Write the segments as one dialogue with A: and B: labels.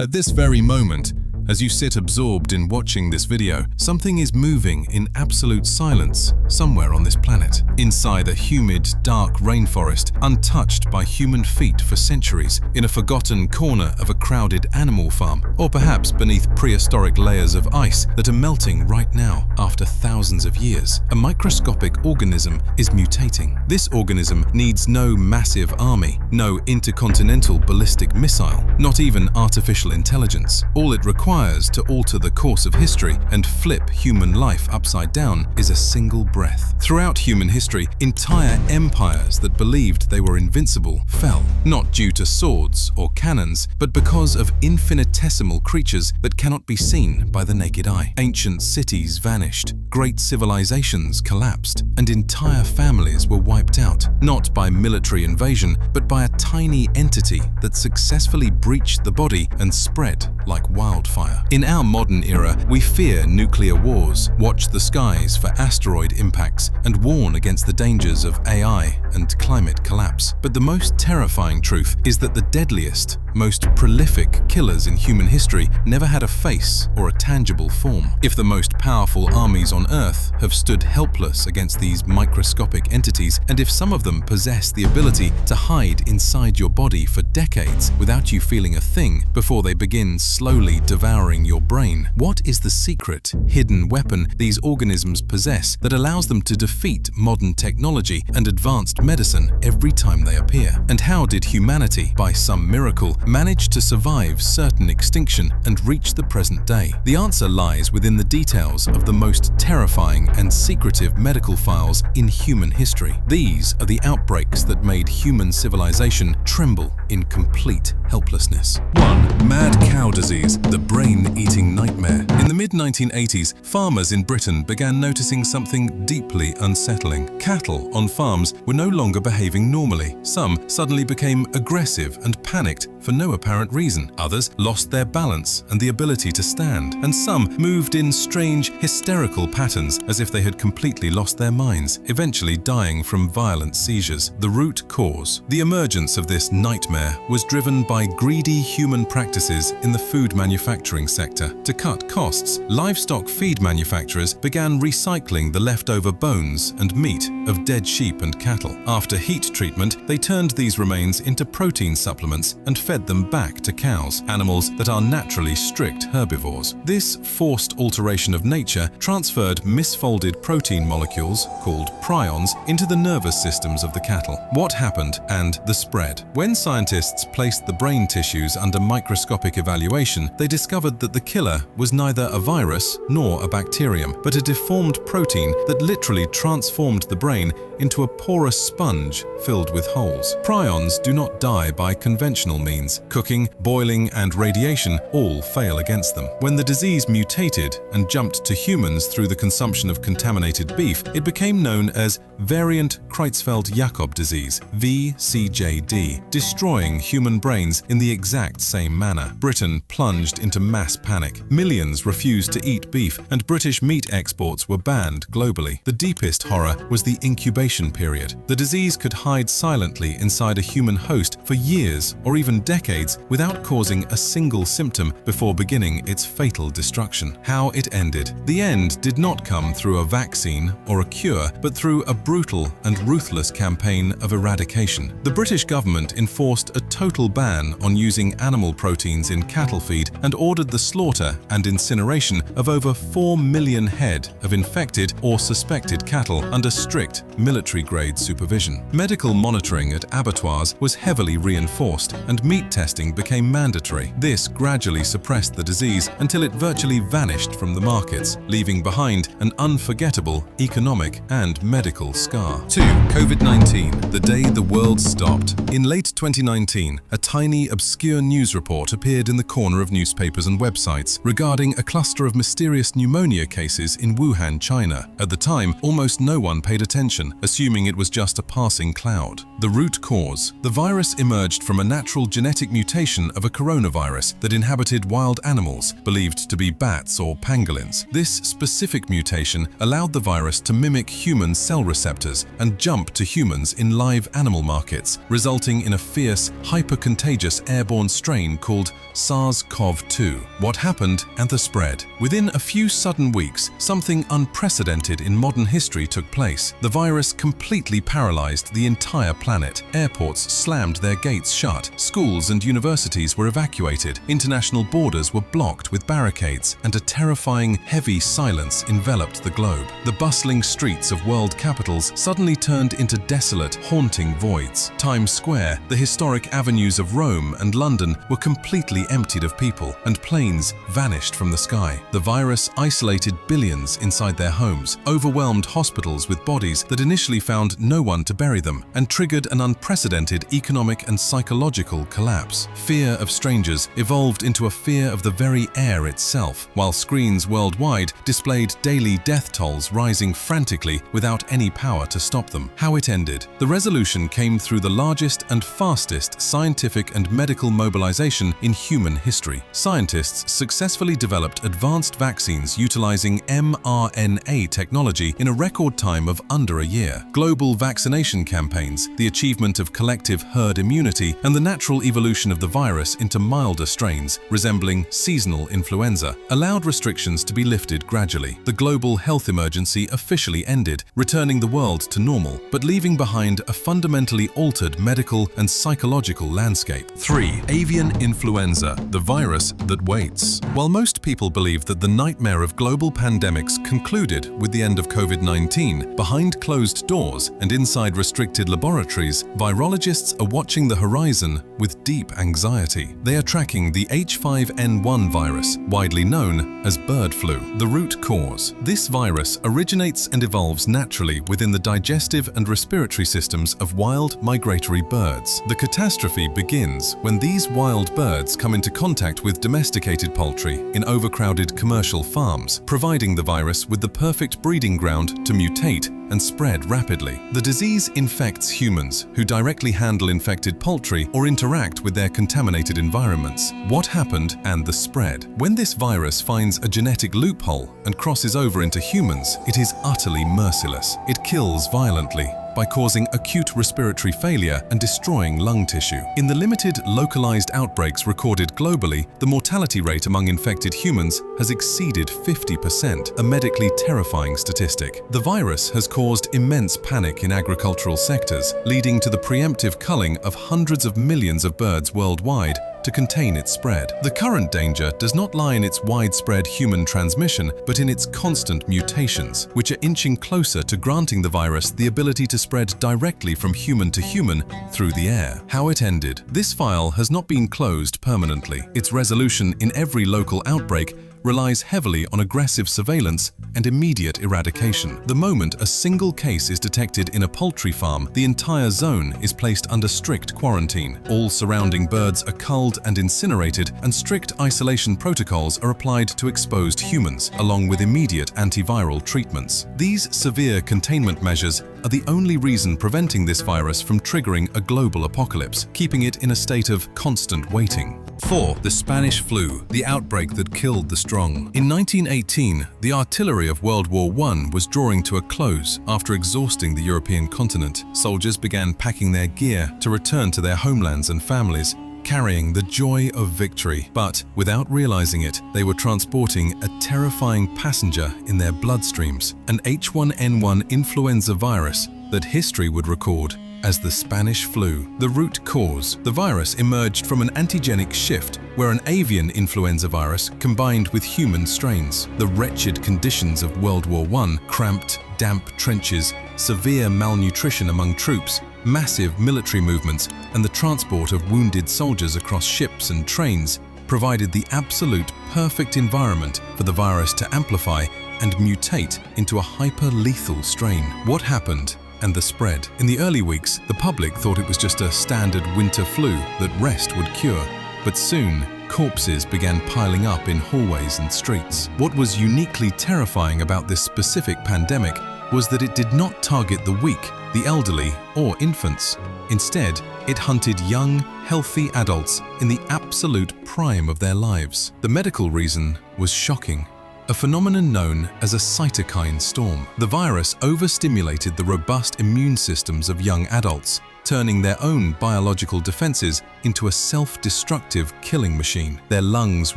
A: At this very moment, as you sit absorbed in watching this video, something is moving in absolute silence somewhere on this planet. Inside a humid, dark rainforest, untouched by human feet for centuries, in a forgotten corner of a crowded animal farm, or perhaps beneath prehistoric layers of ice that are melting right now after thousands of years, a microscopic organism is mutating. This organism needs no massive army, no intercontinental ballistic missile, not even artificial intelligence. All it requires to alter the course of history and flip human life upside down is a single breath. Throughout human history, entire empires that believed they were invincible fell, not due to swords or cannons, but because of infinitesimal creatures that cannot be seen by the naked eye. Ancient cities vanished, great civilizations collapsed, and entire families were wiped out, not by military invasion, but by a tiny entity that successfully breached the body and spread like wildfire. In our modern era, we fear nuclear wars, watch the skies for asteroid impacts, and warn against the dangers of AI and climate collapse. But the most terrifying truth is that the deadliest, most prolific killers in human history never had a face or a tangible form. If the most powerful armies on Earth have stood helpless against these microscopic entities, and if some of them possess the ability to hide inside your body for decades without you feeling a thing before they begin slowly devouring your brain, what is the secret, hidden weapon these organisms possess that allows them to defeat modern technology and advanced medicine every time they appear? And how did humanity, by some miracle, manage to survive certain extinction and reach the present day? The answer lies within the details of the most terrifying and secretive medical files in human history. These are the outbreaks that made human civilization tremble in complete helplessness. 1. Mad cow disease, the brain-eating nightmare. In the mid-1980s, farmers in Britain began noticing something deeply unsettling. Cattle on farms were no longer behaving normally. Some suddenly became aggressive and panicked for no apparent reason. Others lost their balance and the ability to stand. And some moved in strange, hysterical patterns as if they had completely lost their minds, eventually dying from violent seizures. The root cause. The emergence of this nightmare was driven by greedy human practices in the food manufacturing sector. To cut costs, livestock feed manufacturers began recycling the leftover bones and meat of dead sheep and cattle. After heat treatment, they turned these remains into protein supplements and fed them back to cows, animals that are naturally strict herbivores. This forced alteration of nature transferred misfolded protein molecules, called prions, into the nervous systems of the cattle. What happened and the spread? When scientists placed the brain tissues under microscopic evaluation, they discovered that the killer was neither a virus nor a bacterium, but a deformed protein that literally transformed the brain into a porous sponge filled with holes. Prions do not die by conventional means. Cooking, boiling, and radiation all fail against them. When the disease mutated and jumped to humans through the consumption of contaminated beef, it became known as variant Creutzfeldt-Jakob disease, VCJD, destroying human brains in the exact same manner. Britain plunged into mass panic. Millions refused to eat beef, and British meat exports were banned globally. The deepest horror was the incubation period. The disease could hide silently inside a human host for years or even decades without causing a single symptom before beginning its fatal destruction. How it ended. The end did not come through a vaccine or a cure, but through a brutal and ruthless campaign of eradication. The British government enforced a total ban on using animal proteins in cattle feed and ordered the slaughter and incineration of over 4 million head of infected or suspected cattle under strict military-grade supervision. Medical monitoring at abattoirs was heavily reinforced and meat testing became mandatory. This gradually suppressed the disease until it virtually vanished from the markets, leaving behind an unforgettable economic and medical scar. 2. COVID-19, the day the world stopped. In late 2019, a tiny, obscure news report appeared in the corner of newspapers and websites regarding a cluster of mysterious pneumonia cases in Wuhan, China. At the time, almost no one paid attention, assuming it was just a passing cloud. The root cause. The virus emerged from a natural genetic mutation of a coronavirus that inhabited wild animals, believed to be bats or pangolins. This specific mutation allowed the virus to mimic human cell receptors and jump to humans in live animal markets, resulting in a fierce, hyper-contagious airborne strain called SARS SARS-CoV-2. What happened and the spread. Within a few sudden weeks, something unprecedented in modern history took place. The virus completely paralyzed the entire planet. Airports slammed their gates shut. Schools and universities were evacuated. International borders were blocked with barricades, and a terrifying, heavy silence enveloped the globe. The bustling streets of world capitals suddenly turned into desolate, haunting voids. Times Square, the historic avenues of Rome and London were completely emptied of people, and planes vanished from the sky. The virus isolated billions inside their homes, overwhelmed hospitals with bodies that initially found no one to bury them, and triggered an unprecedented economic and psychological collapse. Fear of strangers evolved into a fear of the very air itself, while screens worldwide displayed daily death tolls rising frantically without any power to stop them. How it ended. The resolution came through the largest and fastest scientific and medical mobilization in human history. Scientists successfully developed advanced vaccines utilizing mRNA technology in a record time of under a year. Global vaccination campaigns, the achievement of collective herd immunity, and the natural evolution of the virus into milder strains resembling seasonal influenza allowed restrictions to be lifted gradually. The global health emergency officially ended, returning the world to normal, but leaving behind a fundamentally altered medical and psychological landscape. 3. Avian influenza, the virus that waits. While most people believe that the nightmare of global pandemics concluded with the end of COVID-19, behind closed doors and inside restricted laboratories, virologists are watching the horizon with deep anxiety. They are tracking the H5N1 virus, widely known as bird flu. The root cause. This virus originates and evolves naturally within the digestive and respiratory systems of wild migratory birds. The catastrophe begins when these wild birds come into contact with domesticated poultry in overcrowded commercial farms, providing the virus with the perfect breeding ground to mutate and spread rapidly. The disease infects humans who directly handle infected poultry or interact with their contaminated environments. What happened and the spread. When this virus finds a genetic loophole and crosses over into humans, it is utterly merciless. It kills violently by causing acute respiratory failure and destroying lung tissue. In the limited, localized outbreaks recorded globally, the mortality rate among infected humans has exceeded 50%, a medically terrifying statistic. The virus has caused immense panic in agricultural sectors, leading to the preemptive culling of hundreds of millions of birds worldwide to contain its spread. The current danger does not lie in its widespread human transmission, but in its constant mutations, which are inching closer to granting the virus the ability to spread directly from human to human through the air. How it ended. This file has not been closed permanently. Its resolution in every local outbreak relies heavily on aggressive surveillance and immediate eradication. The moment a single case is detected in a poultry farm, the entire zone is placed under strict quarantine. All surrounding birds are culled and incinerated, and strict isolation protocols are applied to exposed humans, along with immediate antiviral treatments. These severe containment measures are the only reason preventing this virus from triggering a global apocalypse, keeping it in a state of constant waiting. 4. The Spanish flu, the outbreak that killed the strong. In 1918, the artillery of World War I was drawing to a close after exhausting the European continent. Soldiers began packing their gear to return to their homelands and families, carrying the joy of victory. But, without realizing it, they were transporting a terrifying passenger in their bloodstreams, an H1N1 influenza virus that history would record as the Spanish flu. The root cause. The virus emerged from an antigenic shift where an avian influenza virus combined with human strains. The wretched conditions of World War I, cramped, damp trenches, severe malnutrition among troops, massive military movements, and the transport of wounded soldiers across ships and trains provided the absolute perfect environment for the virus to amplify and mutate into a hyper-lethal strain. What happened and the spread? In the early weeks, the public thought it was just a standard winter flu that rest would cure. But soon, corpses began piling up in hallways and streets. What was uniquely terrifying about this specific pandemic was that it did not target the weak, the elderly, or infants. Instead, it hunted young, healthy adults in the absolute prime of their lives. The medical reason was shocking. A phenomenon known as a cytokine storm. The virus overstimulated the robust immune systems of young adults, turning their own biological defenses into a self-destructive killing machine. Their lungs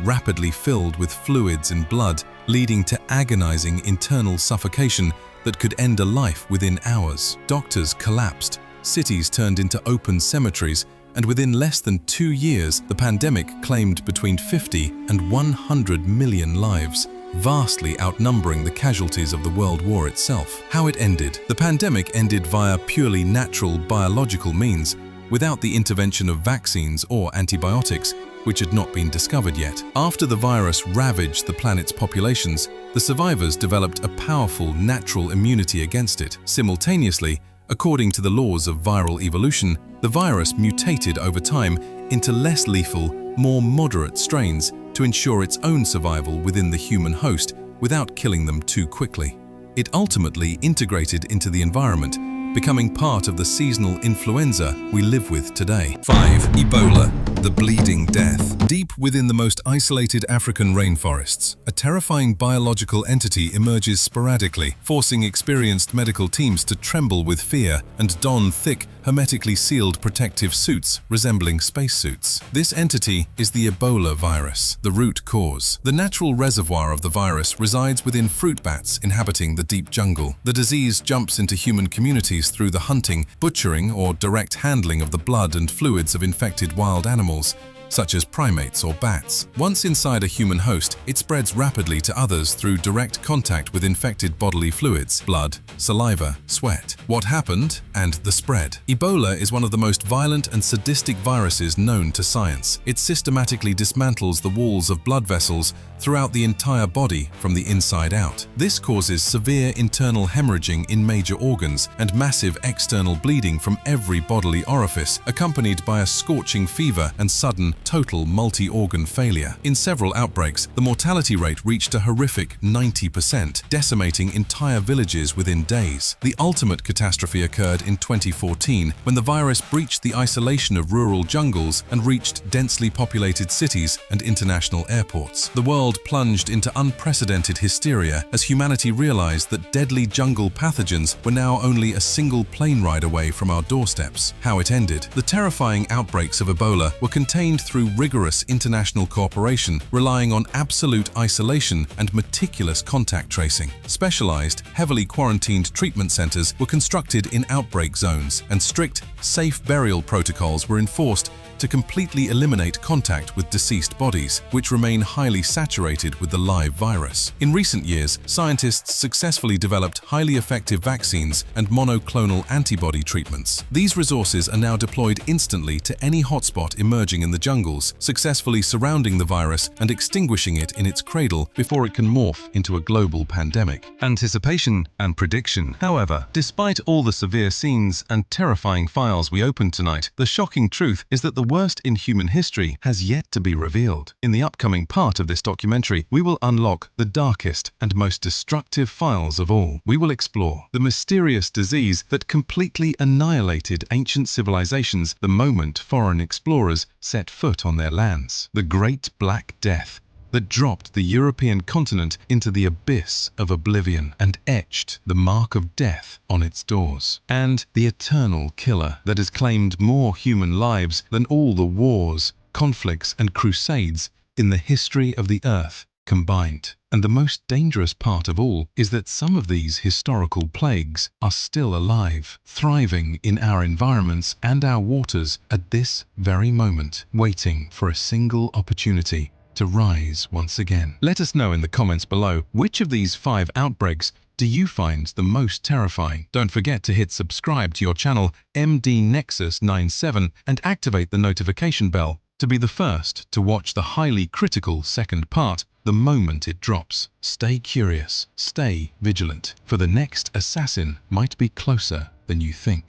A: rapidly filled with fluids and blood, leading to agonizing internal suffocation that could end a life within hours. Doctors collapsed, cities turned into open cemeteries, and within less than 2 years, the pandemic claimed between 50 and 100 million lives, vastly outnumbering the casualties of the World War itself. How it ended? The pandemic ended via purely natural biological means, without the intervention of vaccines or antibiotics, which had not been discovered yet. After the virus ravaged the planet's populations, the survivors developed a powerful natural immunity against it. Simultaneously, according to the laws of viral evolution, the virus mutated over time into less lethal, more moderate strains to ensure its own survival within the human host without killing them too quickly. It ultimately integrated into the environment, becoming part of the seasonal influenza we live with today. 5. Ebola, the bleeding death. Deep within the most isolated African rainforests, a terrifying biological entity emerges sporadically, forcing experienced medical teams to tremble with fear and don thick, hermetically sealed protective suits resembling spacesuits. This entity is the Ebola virus, the root cause. The natural reservoir of the virus resides within fruit bats inhabiting the deep jungle. The disease jumps into human communities through the hunting, butchering, or direct handling of the blood and fluids of infected wild animals, such as primates or bats. Once inside a human host, it spreads rapidly to others through direct contact with infected bodily fluids, blood, saliva, sweat. What happened and the spread? Ebola is one of the most violent and sadistic viruses known to science. It systematically dismantles the walls of blood vessels throughout the entire body from the inside out. This causes severe internal hemorrhaging in major organs and massive external bleeding from every bodily orifice, accompanied by a scorching fever and sudden total multi-organ failure. In several outbreaks, the mortality rate reached a horrific 90%, decimating entire villages within days. The ultimate catastrophe occurred in 2014 when the virus breached the isolation of rural jungles and reached densely populated cities and international airports. The world plunged into unprecedented hysteria as humanity realized that deadly jungle pathogens were now only a single plane ride away from our doorsteps. How it ended? The terrifying outbreaks of Ebola were contained through rigorous international cooperation, relying on absolute isolation and meticulous contact tracing. Specialized, heavily quarantined treatment centers were constructed in outbreak zones, and strict, safe burial protocols were enforced to completely eliminate contact with deceased bodies, which remain highly saturated with the live virus. In recent years, scientists successfully developed highly effective vaccines and monoclonal antibody treatments. These resources are now deployed instantly to any hotspot emerging in the jungles, successfully surrounding the virus and extinguishing it in its cradle before it can morph into a global pandemic. Anticipation and prediction. However, despite all the severe scenes and terrifying files we opened tonight, the shocking truth is that the worst in human history has yet to be revealed. In the upcoming part of this documentary, we will unlock the darkest and most destructive files of all. We will explore the mysterious disease that completely annihilated ancient civilizations the moment foreign explorers set foot on their lands. The Great Black Death that dropped the European continent into the abyss of oblivion and etched the mark of death on its doors. And the eternal killer that has claimed more human lives than all the wars, conflicts, and crusades in the history of the earth combined. And the most dangerous part of all is that some of these historical plagues are still alive, thriving in our environments and our waters at this very moment, waiting for a single opportunity to rise once again. Let us know in the comments below, which of these 5 outbreaks do you find the most terrifying? Don't forget to hit subscribe to your channel MD Nexus 97 and activate the notification bell to be the first to watch the highly critical second part the moment it drops. Stay curious, stay vigilant, for the next assassin might be closer than you think.